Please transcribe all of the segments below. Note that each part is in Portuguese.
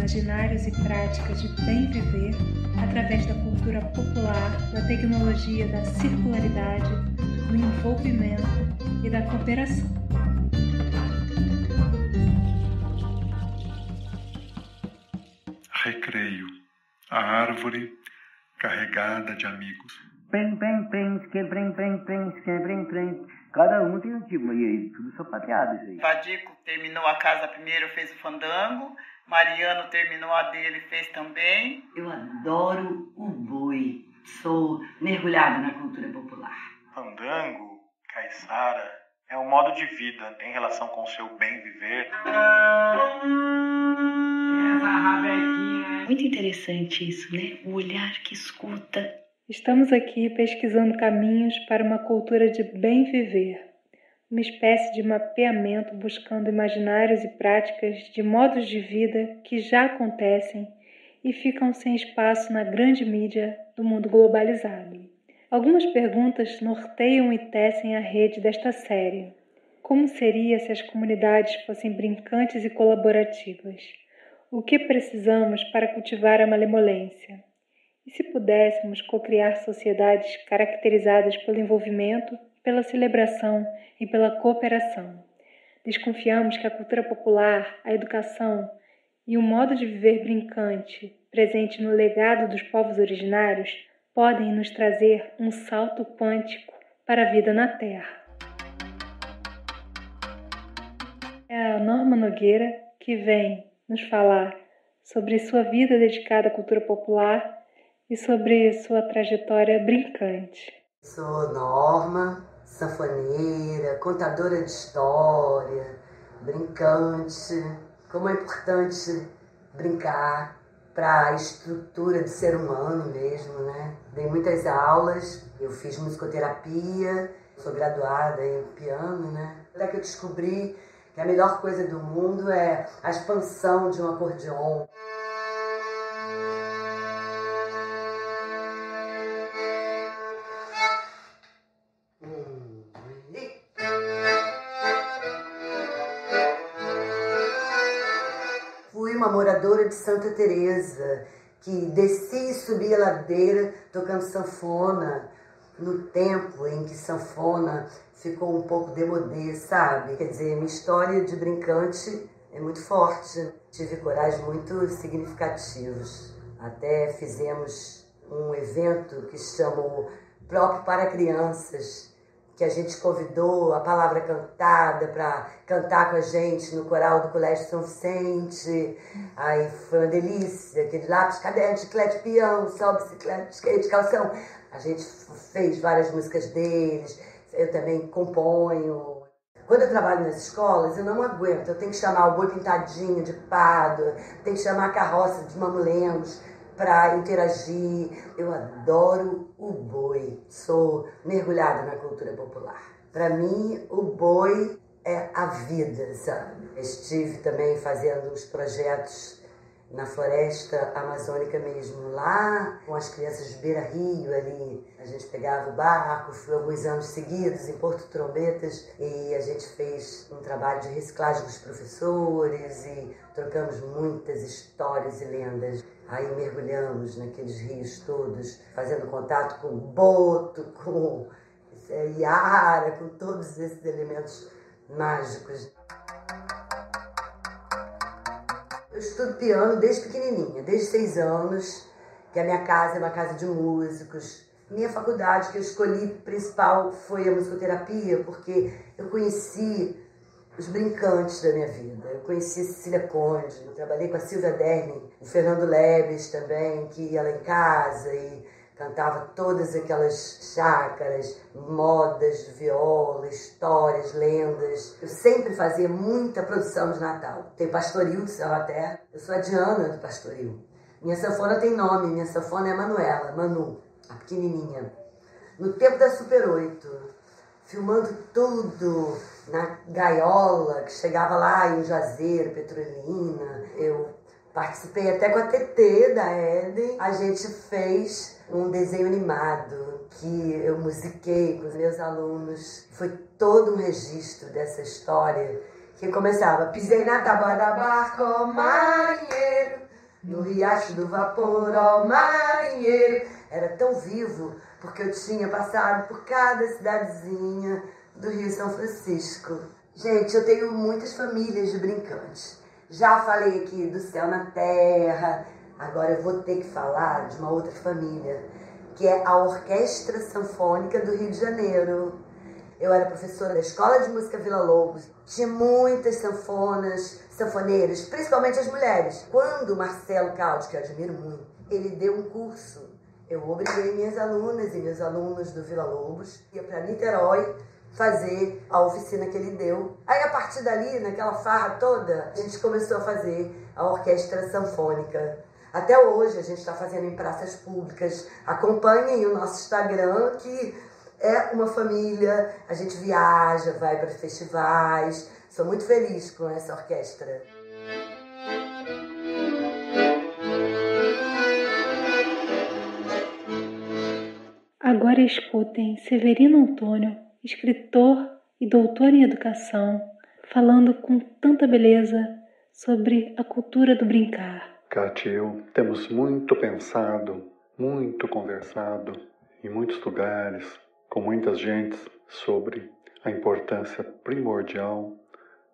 imaginários e práticas de bem viver através da cultura popular, da tecnologia, da circularidade, do envolvimento e da cooperação. Recreio, a árvore carregada de amigos. Cada um tem um tipo, e aí, tudo sapateado isso aí. Vadico terminou a casa primeiro, fez o fandango. Mariano terminou a dele, fez também. Eu adoro o boi, sou mergulhada na cultura popular. Fandango, caiçara, é um modo de vida, tem relação com o seu bem viver. Muito interessante isso, né? O olhar que escuta. Estamos aqui pesquisando caminhos para uma cultura de bem viver, uma espécie de mapeamento buscando imaginários e práticas de modos de vida que já acontecem e ficam sem espaço na grande mídia do mundo globalizado. Algumas perguntas norteiam e tecem a rede desta série. Como seria se as comunidades fossem brincantes e colaborativas? O que precisamos para cultivar a malemolência? E se pudéssemos cocriar sociedades caracterizadas pelo envolvimento, pela celebração e pela cooperação? Desconfiamos que a cultura popular, a educação e o modo de viver brincante, presente no legado dos povos originários, podem nos trazer um salto quântico para a vida na Terra. É a Norma Nogueira que vem nos falar sobre sua vida dedicada à cultura popular e sobre sua trajetória brincante. Sou Norma, sanfoneira, contadora de história, brincante. Como é importante brincar para a estrutura do ser humano mesmo, né? Dei muitas aulas, eu fiz musicoterapia, sou graduada em piano, né? Até que eu descobri que a melhor coisa do mundo é a expansão de um acordeon. Fui uma moradora de Santa Teresa, que descia e subia a ladeira tocando sanfona, no tempo em que sanfona ficou um pouco demodê, sabe? Quer dizer, minha história de brincante é muito forte. Tive corais muito significativos. Até fizemos um evento que se chamou Próprio para Crianças, que a gente convidou a Palavra Cantada para cantar com a gente no coral do Colégio São Vicente. Aí foi uma delícia, aquele lápis, caderno, chiclete, peão, sol, bicicleta, skate, calção. A gente fez várias músicas deles, eu também componho. Quando eu trabalho nas escolas, eu não aguento, eu tenho que chamar o boi pintadinho de Pádua, tenho que chamar a carroça de Mamulengos para interagir. Eu adoro o boi, sou mergulhada na cultura popular. Para mim, o boi é a vida, sabe? Estive também fazendo uns projetos na floresta amazônica mesmo, lá com as crianças de Beira Rio ali. A gente pegava o barco, fui alguns anos seguidos em Porto Trombetas e a gente fez um trabalho de reciclagem dos professores e trocamos muitas histórias e lendas. Aí mergulhamos naqueles rios todos, fazendo contato com boto, com iara, com todos esses elementos mágicos. Eu estudo piano desde pequenininha, desde 6 anos, que a minha casa é uma casa de músicos. Minha faculdade que eu escolhi principal foi a musicoterapia, porque eu conheci os brincantes da minha vida. Eu conheci a Cecília Conde, eu trabalhei com a Silvia Derling, o Fernando Lebes também, que ia lá em casa e cantava todas aquelas chácaras, modas de viola, histórias, lendas. Eu sempre fazia muita produção de Natal. Tem Pastoril de Serra. Eu sou a Diana do Pastoril. Minha sanfona tem nome, minha sanfona é Manuela, Manu, a pequenininha. No tempo da Super 8, filmando tudo na gaiola, que chegava lá em Juazeiro, Petrolina. Eu participei até com a TT da Eden. A gente fez um desenho animado que eu musiquei com os meus alunos. Foi todo um registro dessa história que começava: pisei na tábua da barca, ó marinheiro, No riacho do vapor, ó marinheiro. Era tão vivo, porque eu tinha passado por cada cidadezinha do Rio São Francisco. Gente, eu tenho muitas famílias de brincantes. Já falei aqui do Céu na Terra, agora eu vou ter que falar de uma outra família, que é a Orquestra Sanfônica do Rio de Janeiro. Eu era professora da Escola de Música Vila Lobos. Tinha muitas sanfoneiras, principalmente as mulheres. Quando o Marcelo Caldi, que eu admiro muito, ele deu um curso, eu obriguei minhas alunas e meus alunos do Vila Lobos a ir para Niterói fazer a oficina que ele deu. Aí, a partir dali, naquela farra toda, a gente começou a fazer a Orquestra Sanfônica. Até hoje, a gente está fazendo em praças públicas. Acompanhem o nosso Instagram, que é uma família. A gente viaja, vai para festivais. Sou muito feliz com essa orquestra. Agora escutem Severino Antônio, escritor e doutor em educação, falando com tanta beleza sobre a cultura do brincar. Kátia e eu temos muito pensado, muito conversado em muitos lugares, com muitas gentes, sobre a importância primordial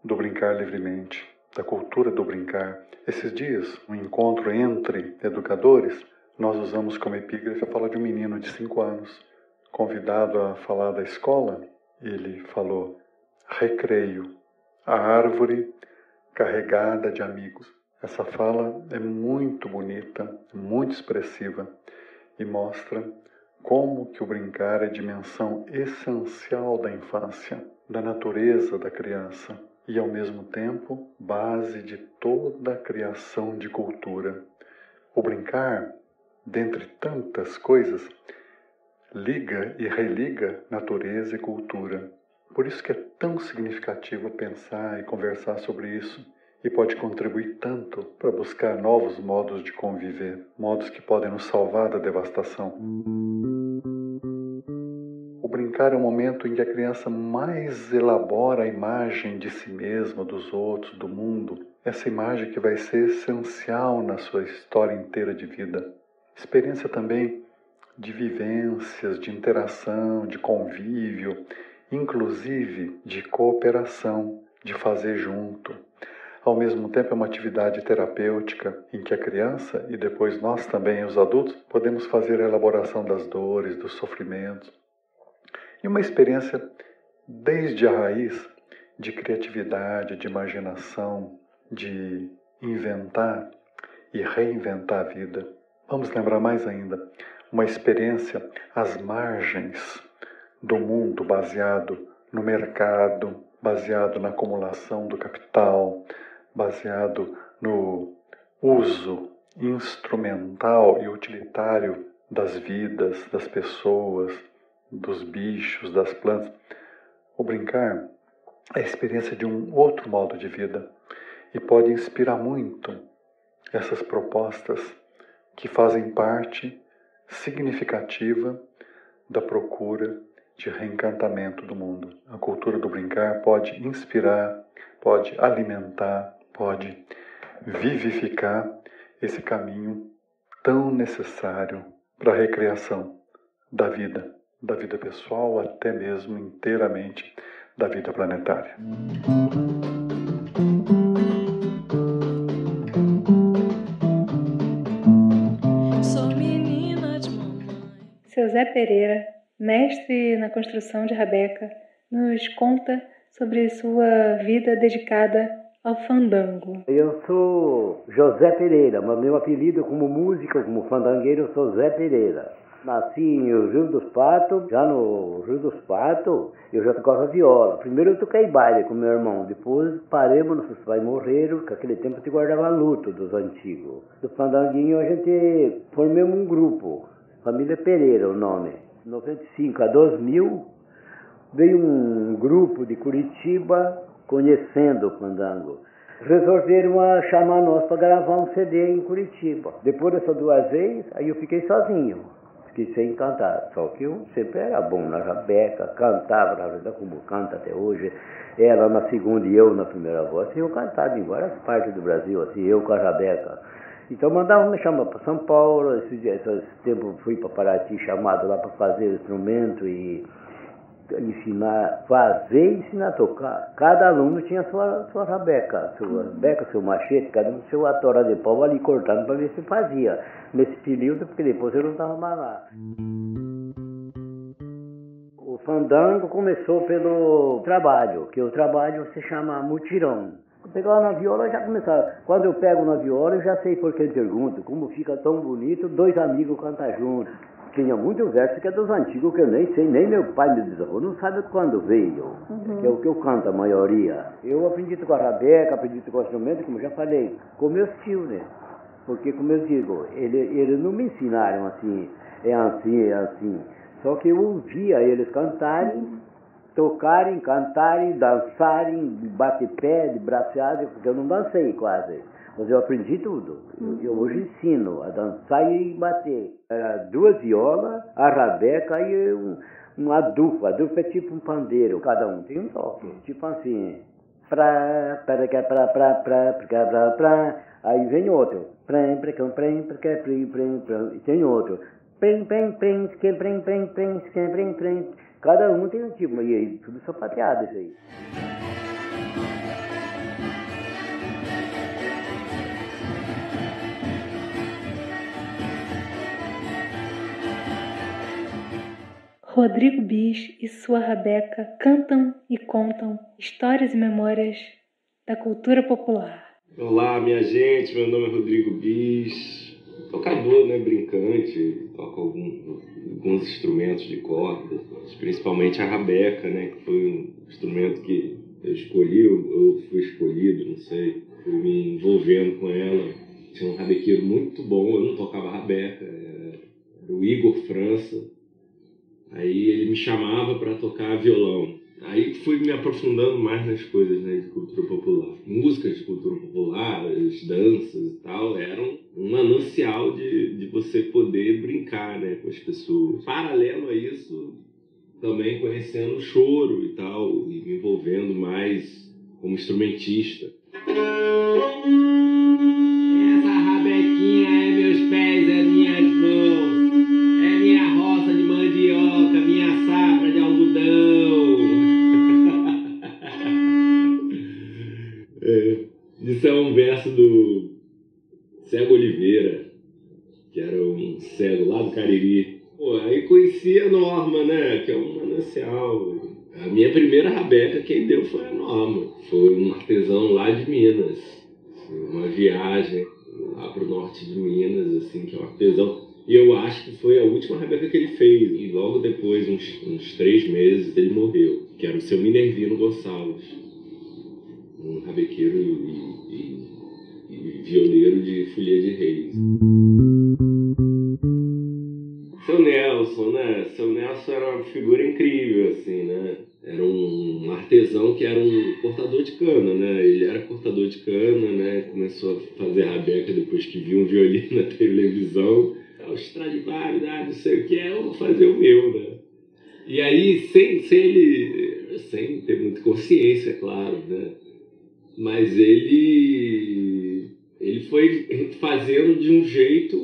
do brincar livremente, da cultura do brincar. Esses dias, um encontro entre educadores, nós usamos como epígrafe a fala de um menino de 5 anos, convidado a falar da escola. Ele falou: recreio, a árvore carregada de amigos. Essa fala é muito bonita, muito expressiva e mostra como que o brincar é dimensão essencial da infância, da natureza da criança e, ao mesmo tempo, base de toda a criação de cultura. O brincar, dentre tantas coisas, liga e religa natureza e cultura. Por isso que é tão significativo pensar e conversar sobre isso e pode contribuir tanto para buscar novos modos de conviver, modos que podem nos salvar da devastação. O brincar é o momento em que a criança mais elabora a imagem de si mesma, dos outros, do mundo. Essa imagem que vai ser essencial na sua história inteira de vida. Experiência também de vivências, de interação, de convívio, inclusive de cooperação, de fazer junto. Ao mesmo tempo é uma atividade terapêutica em que a criança, e depois nós também, os adultos, podemos fazer a elaboração das dores, dos sofrimentos. E uma experiência desde a raiz de criatividade, de imaginação, de inventar e reinventar a vida. Vamos lembrar mais ainda, uma experiência às margens do mundo baseado no mercado, baseado na acumulação do capital, baseado no uso instrumental e utilitário das vidas, das pessoas, dos bichos, das plantas. O brincar é a experiência de um outro modo de vida e pode inspirar muito essas propostas que fazem parte significativa da procura de reencantamento do mundo. A cultura do brincar pode inspirar, pode alimentar, pode vivificar esse caminho tão necessário para a recriação da vida pessoal, até mesmo inteiramente da vida planetária. Seu Zé Pereira, mestre na construção de rabeca, nos conta sobre sua vida dedicada ao fandango. Eu sou José Pereira, mas meu apelido como músico, como fandangueiro, eu sou Zé Pereira. Nasci em Rio dos Patos, já no Rio dos Patos, eu já tocava viola. Primeiro eu toquei baile com meu irmão, depois paremos, nossos pais morreram, que naquele tempo se guardava luto dos antigos. Do fandanguinho a gente formamos um grupo, Família Pereira o nome. Em 95 a 2000 veio um grupo de Curitiba conhecendo o fandango. Resolveram chamar nós para gravar um CD em Curitiba. Depois dessas 2 vezes, aí eu fiquei sozinho. Fiquei sem cantar. Só que eu sempre era bom na rabeca, cantava na verdade como canta até hoje. Ela na segunda e eu na primeira voz. E eu cantava em várias partes do Brasil, assim, eu com a rabeca. Então mandavam me chamar para São Paulo, esse tempo fui para Paraty chamado lá para fazer instrumento e ensinar, fazer e ensinar a tocar. Cada aluno tinha sua rabeca, seu machete, cada um seu atora de pau ali cortando para ver se fazia. Nesse período, porque depois eu não estava mais lá. O fandango começou pelo trabalho, que o trabalho se chama mutirão. Eu pegava na viola já começava. Quando eu pego na viola, eu já sei por que pergunto, como fica tão bonito, dois amigos cantam juntos. Tinha muito verso que é dos antigos, que eu nem sei, nem meu pai, meu bisavô, não sabe quando veio, que é o que eu canto a maioria. Eu aprendi com a rabeca, aprendi com o instrumento, como já falei, com meus tios, né? Porque, como eu digo, eles não me ensinaram assim, é assim, é assim. Só que eu ouvia eles cantarem, tocarem, cantarem, dançarem, de bater pé, de braçada, porque eu não dancei quase. Mas eu aprendi tudo. Eu hoje ensino a dançar e bater. Era duas violas, a rabeca e um adufo. Adufo é tipo um pandeiro, cada um tem um toque. Tipo assim, aí vem outro. E tem outro. Cada um tem um tipo, e aí tudo sapateado isso aí. Rodrigo Bis e sua rabeca cantam e contam histórias e memórias da cultura popular. Olá, minha gente, meu nome é Rodrigo Bis, tocador, né, brincante, toco alguns instrumentos de corda, principalmente a rabeca, né, que foi um instrumento que eu escolhi, eu fui escolhido, não sei, fui me envolvendo com ela. Tinha um rabequeiro muito bom, eu não tocava rabeca, era o Igor França. Aí ele me chamava para tocar violão. Aí fui me aprofundando mais nas coisas, né, de cultura popular. Músicas de cultura popular, as danças e tal, eram um manancial de você poder brincar, né, com as pessoas. Paralelo a isso, também conhecendo o choro e tal, e me envolvendo mais como instrumentista. Essa rabequinha é meus pés, é minhas mãos. É minha roça de mandioca, minha safra de algodão. Isso é um verso do Cego Oliveira, que era um cego lá do Cariri. Pô, aí conheci a Norma, né, que é um manancial. A minha primeira rabeca quem deu foi a Norma. Foi um artesão lá de Minas. Uma viagem lá pro norte de Minas, assim, que é um artesão. E eu acho que foi a última rabeca que ele fez. E logo depois, uns 3 meses, ele morreu. Que era o seu Minervino Gonçalves. Um rabequeiro e violeiro de Folia de Reis. Seu Nelson, né? Seu Nelson era uma figura incrível, assim, né? Era um artesão que era um cortador de cana, né? Ele era cortador de cana, né? Começou a fazer rabeca depois que viu um violino na televisão. O Stradivarius, não sei o que, eu vou fazer o meu, né? E aí, sem ter muita consciência, claro, né? Mas ele foi fazendo de um jeito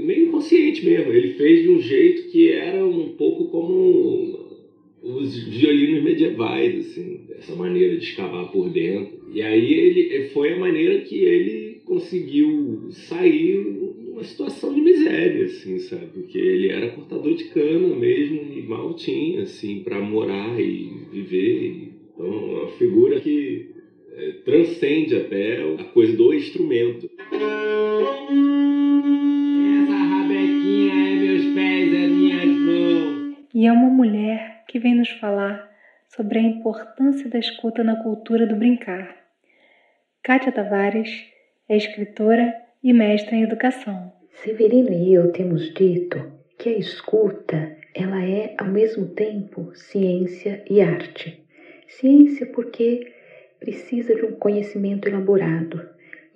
meio inconsciente mesmo. Ele fez de um jeito que era um pouco como os violinos medievais, assim, dessa maneira de escavar por dentro. E aí foi a maneira que ele conseguiu sair uma situação de miséria, assim, sabe? Porque ele era cortador de cana mesmo e mal tinha, assim, para morar e viver. Então, é uma figura que transcende até a coisa do instrumento. Essa rabequinha é meus pés, é minhas mãos. E é uma mulher que vem nos falar sobre a importância da escuta na cultura do brincar. Kátia Tavares é escritora e mestra em educação. Severino e eu temos dito que a escuta, ela é ao mesmo tempo ciência e arte. Ciência porque precisa de um conhecimento elaborado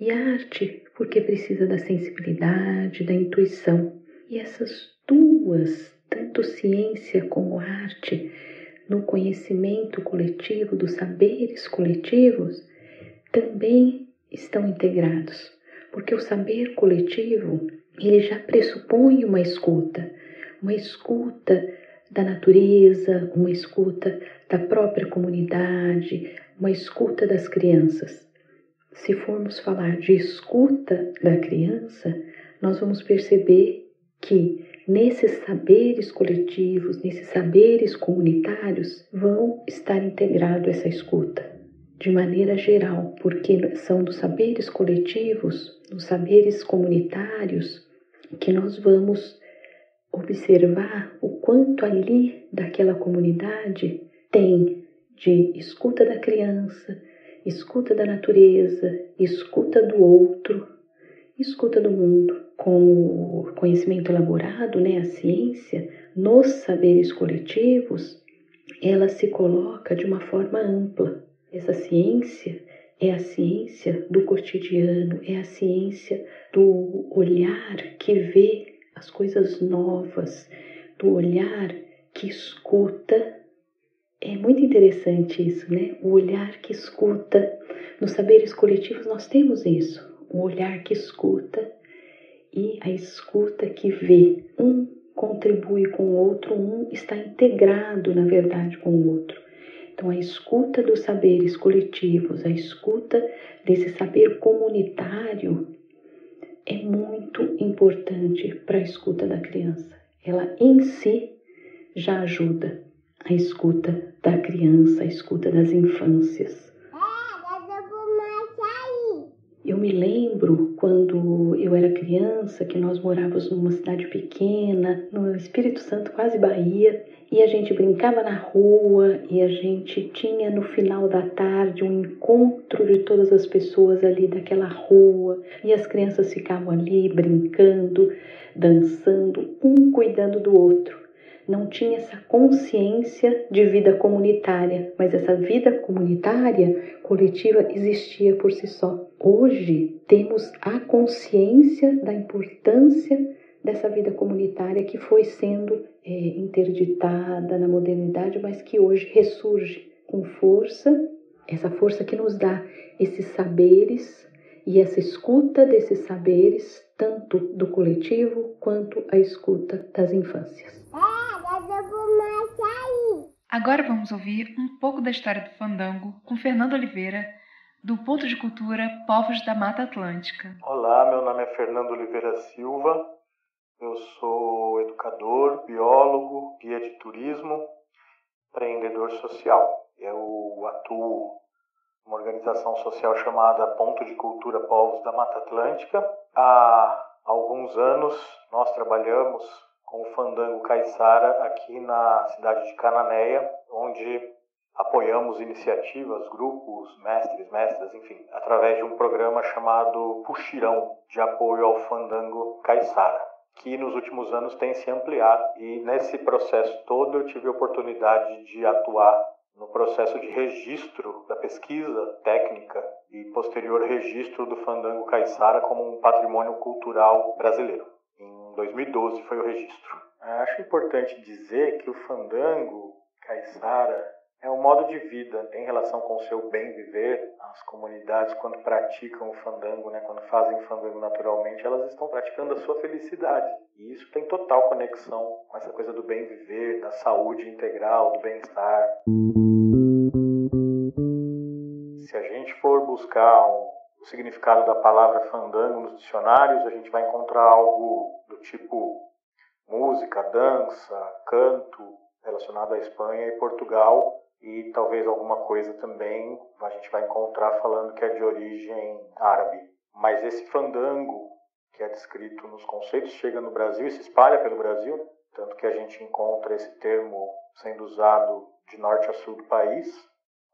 e arte porque precisa da sensibilidade, da intuição. E essas duas, tanto ciência como arte, no conhecimento coletivo, dos saberes coletivos, também estão integrados. porque o saber coletivo, ele já pressupõe uma escuta da natureza, uma escuta da própria comunidade, uma escuta das crianças. Se formos falar de escuta da criança, nós vamos perceber que nesses saberes coletivos, nesses saberes comunitários, vão estar integrado essa escuta de maneira geral, porque são dos saberes coletivos, dos saberes comunitários, que nós vamos observar o quanto ali daquela comunidade tem de escuta da criança, escuta da natureza, escuta do outro, escuta do mundo. Com o conhecimento elaborado, a ciência, nos saberes coletivos, ela se coloca de uma forma ampla. Essa ciência é a ciência do cotidiano, é a ciência do olhar que vê as coisas novas, do olhar que escuta. É muito interessante isso, O olhar que escuta. Nos saberes coletivos nós temos isso, o olhar que escuta e a escuta que vê. Um contribui com o outro, um está integrado, na verdade, com o outro. Então, a escuta dos saberes coletivos, a escuta desse saber comunitário é muito importante para a escuta da criança. Ela em si já ajuda a escuta da criança, a escuta das infâncias. Eu me lembro quando eu era criança, que nós morávamos numa cidade pequena, no Espírito Santo, quase Bahia, e a gente brincava na rua, e a gente tinha no final da tarde um encontro de todas as pessoas ali daquela rua, e as crianças ficavam ali brincando, dançando, um cuidando do outro. Não tinha essa consciência de vida comunitária, mas essa vida comunitária, coletiva, existia por si só. Hoje temos a consciência da importância dessa vida comunitária que foi sendo interditada na modernidade, mas que hoje ressurge com força, essa força que nos dá esses saberes e essa escuta desses saberes, tanto do coletivo quanto a escuta das infâncias. Agora vamos ouvir um pouco da história do fandango com Fernando Oliveira, do Ponto de Cultura Povos da Mata Atlântica. Olá, meu nome é Fernando Oliveira Silva, eu sou educador, biólogo, guia de turismo, empreendedor social. Eu atuo numa organização social chamada Ponto de Cultura Povos da Mata Atlântica. Há alguns anos nós trabalhamos com o fandango caiçara aqui na cidade de Cananéia, onde apoiamos iniciativas, grupos, mestres, mestras, enfim, através de um programa chamado Puxirão, de apoio ao fandango caiçara, que nos últimos anos tem se ampliado. E nesse processo todo eu tive a oportunidade de atuar no processo de registro da pesquisa técnica e posterior registro do fandango caiçara como um patrimônio cultural brasileiro. Em 2012 foi o registro. Acho importante dizer que o fandango caiçara é um modo de vida em relação com o seu bem viver. As comunidades, quando praticam o fandango, quando fazem o fandango naturalmente, elas estão praticando a sua felicidade. E isso tem total conexão com essa coisa do bem viver, da saúde integral, do bem-estar. Se a gente for buscar o significado da palavra fandango nos dicionários, a gente vai encontrar algo do tipo música, dança, canto, relacionado à Espanha e Portugal, e talvez alguma coisa também a gente vai encontrar falando que é de origem árabe. Mas esse fandango, que é descrito nos conceitos, chega no Brasil e se espalha pelo Brasil, tanto que a gente encontra esse termo sendo usado de norte a sul do país,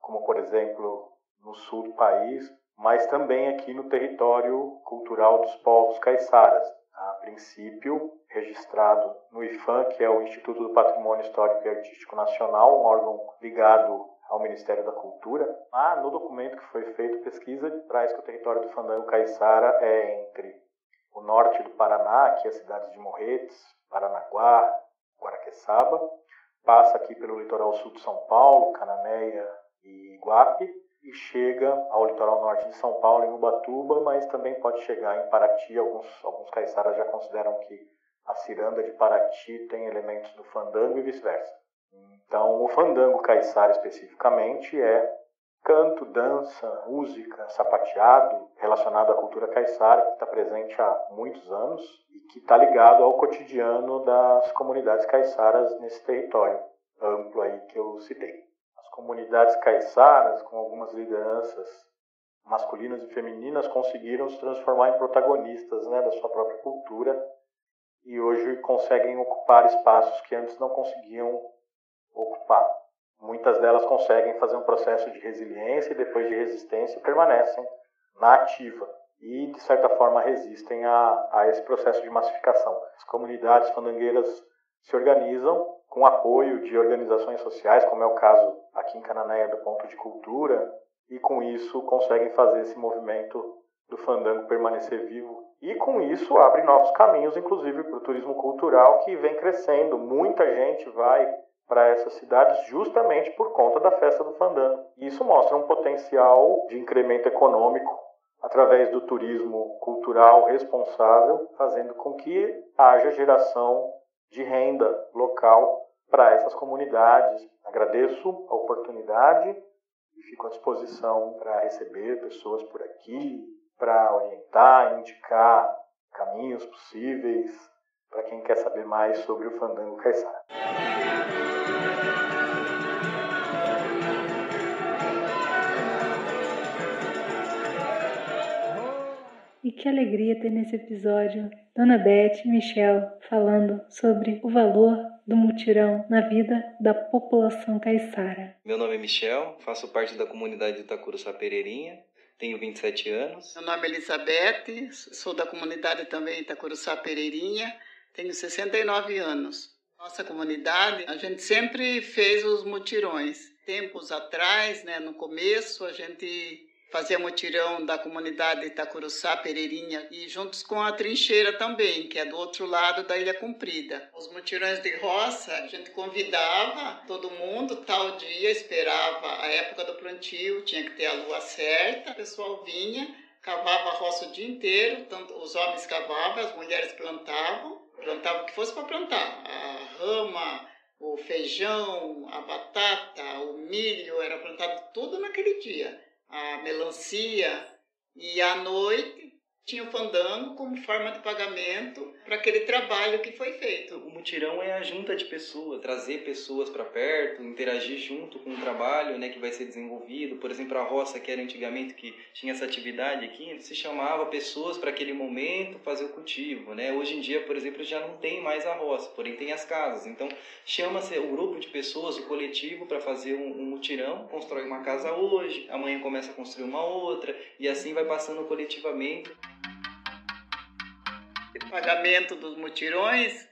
como por exemplo no sul do país, mas também aqui no território cultural dos povos caiçaras. A princípio, registrado no IPHAN, que é o Instituto do Patrimônio Histórico e Artístico Nacional, um órgão ligado ao Ministério da Cultura. No documento que foi feito, pesquisa traz que o território do fandango caiçara é entre o norte do Paraná, aqui as cidades de Morretes, Paranaguá, Guaraqueçaba, passa aqui pelo litoral sul de São Paulo, Cananéia e Iguape, e chega ao litoral norte de São Paulo, em Ubatuba, mas também pode chegar em Paraty. Alguns caiçaras já consideram que a ciranda de Paraty tem elementos do fandango e vice-versa. Então, o fandango caiçara especificamente é canto, dança, música, sapateado, relacionado à cultura caiçara, que está presente há muitos anos e que está ligado ao cotidiano das comunidades caiçaras nesse território amplo aí que eu citei. As comunidades caiçaras, com algumas lideranças masculinas e femininas, conseguiram se transformar em protagonistas, né, da sua própria cultura e hoje conseguem ocupar espaços que antes não conseguiam ocupar. Muitas delas conseguem fazer um processo de resiliência e depois de resistência permanecem na ativa e, de certa forma, resistem a esse processo de massificação. As comunidades fandangueiras se organizam com apoio de organizações sociais, como é o caso aqui em Cananéia do Ponto de Cultura, e com isso conseguem fazer esse movimento do fandango permanecer vivo. E com isso abre novos caminhos, inclusive para o turismo cultural, que vem crescendo. Muita gente vai para essas cidades justamente por conta da festa do fandango. Isso mostra um potencial de incremento econômico através do turismo cultural responsável, fazendo com que haja geração de renda local para essas comunidades. Agradeço a oportunidade e fico à disposição para receber pessoas por aqui, para orientar, indicar caminhos possíveis para quem quer saber mais sobre o fandango caiçara. E que alegria ter nesse episódio Dona Beth e Michel falando sobre o valor do mutirão na vida da população caiçara. Meu nome é Michel, faço parte da comunidade de Itacuruçá Pereirinha, tenho 27 anos. Meu nome é Elizabeth, sou da comunidade também Itacuruçá Pereirinha, tenho 69 anos. Nossa comunidade, a gente sempre fez os mutirões. Tempos atrás, né, no começo, a gente fazia mutirão da comunidade Itacuruçá Pereirinha e juntos com a trincheira também, que é do outro lado da Ilha Comprida. Os mutirões de roça, a gente convidava todo mundo, tal dia, esperava a época do plantio, tinha que ter a lua certa, o pessoal vinha, cavava a roça o dia inteiro, tanto os homens cavavam, as mulheres plantavam o que fosse para plantar, a rama, o feijão, a batata, o milho, era plantado tudo naquele dia. A melancia, e à noite tinha o fandango como forma de pagamento para aquele trabalho que foi feito. O mutirão é a junta de pessoas, trazer pessoas para perto, interagir junto com o trabalho, né, que vai ser desenvolvido. Por exemplo, a roça, que era antigamente que tinha essa atividade aqui, se chamava pessoas para aquele momento fazer o cultivo, né? Hoje em dia, por exemplo, já não tem mais a roça, porém tem as casas. Então, chama-se o grupo de pessoas, o coletivo, para fazer um mutirão, constrói uma casa hoje, amanhã começa a construir uma outra, e assim vai passando coletivamente. O pagamento dos mutirões,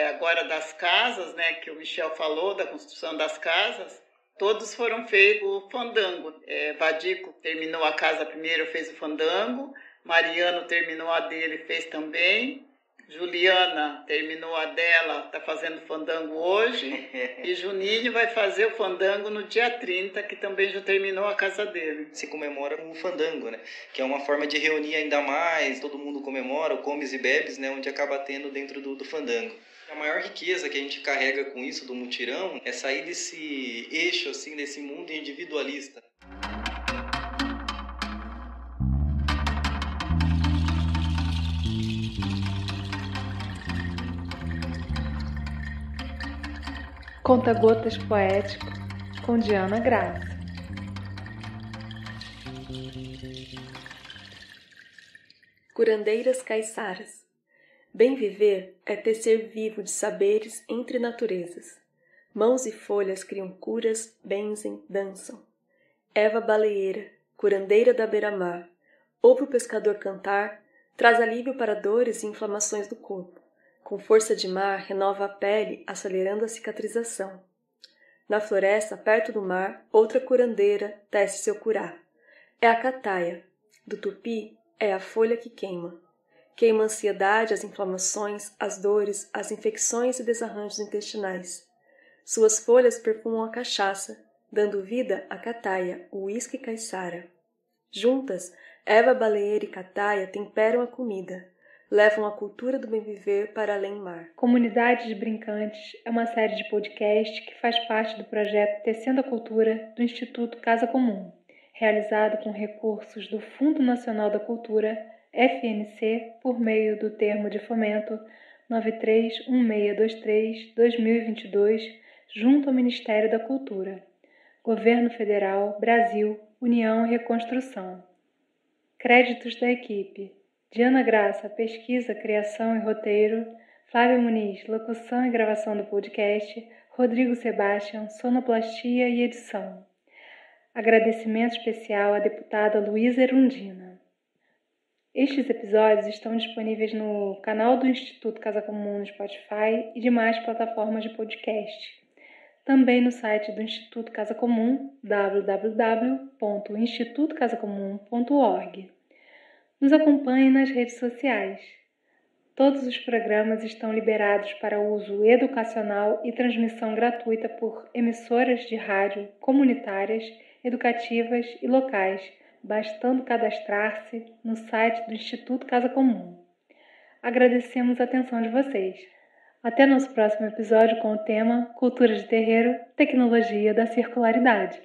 agora das casas, né, que o Michel falou, da construção das casas, todos foram feitos o fandango. Vadico terminou a casa primeiro, fez o fandango, Mariano terminou a dele, fez também, Juliana terminou a dela, está fazendo fandango hoje, e Juninho vai fazer o fandango no dia 30, que também já terminou a casa dele. Se comemora com o fandango, né? Que é uma forma de reunir ainda mais, todo mundo comemora, o comes e bebes, né? Onde acaba tendo dentro do fandango. A maior riqueza que a gente carrega com isso do mutirão é sair desse eixo, assim, desse mundo individualista. Conta-gotas poético com Diana Graça. Curandeiras caiçaras. Bem viver é tecer vivo de saberes entre naturezas. Mãos e folhas criam curas, benzem, dançam. Eva baleeira, curandeira da beira-mar, ouve o pescador cantar, traz alívio para dores e inflamações do corpo. Com força de mar, renova a pele, acelerando a cicatrização. Na floresta, perto do mar, outra curandeira tece seu curar. É a cataia. Do tupi, é a folha que queima. Queima a ansiedade, as inflamações, as dores, as infecções e desarranjos intestinais. Suas folhas perfumam a cachaça, dando vida a Cataia, o uísque caiçara. Juntas, Eva Baleeira e Cataia temperam a comida, levam a cultura do bem-viver para além mar. Comunidades Brincantes é uma série de podcast que faz parte do projeto Tecendo a Cultura do Instituto Casa Comum, realizado com recursos do Fundo Nacional da Cultura, FNC, por meio do termo de fomento 931623-2022, junto ao Ministério da Cultura, Governo Federal, Brasil, União e Reconstrução. Créditos da equipe: Diana Graça, pesquisa, criação e roteiro; Flávia Muniz, locução e gravação do podcast; Rodrigo Sebastião, sonoplastia e edição. Agradecimento especial à deputada Luísa Erundina. Estes episódios estão disponíveis no canal do Instituto Casa Comum no Spotify e demais plataformas de podcast. Também no site do Instituto Casa Comum, www.institutocasacomum.org. Nos acompanhe nas redes sociais. Todos os programas estão liberados para uso educacional e transmissão gratuita por emissoras de rádio comunitárias, educativas e locais, bastando cadastrar-se no site do Instituto Casa Comum. Agradecemos a atenção de vocês. Até nosso próximo episódio com o tema Cultura de Terreiro, Tecnologia da Circularidade.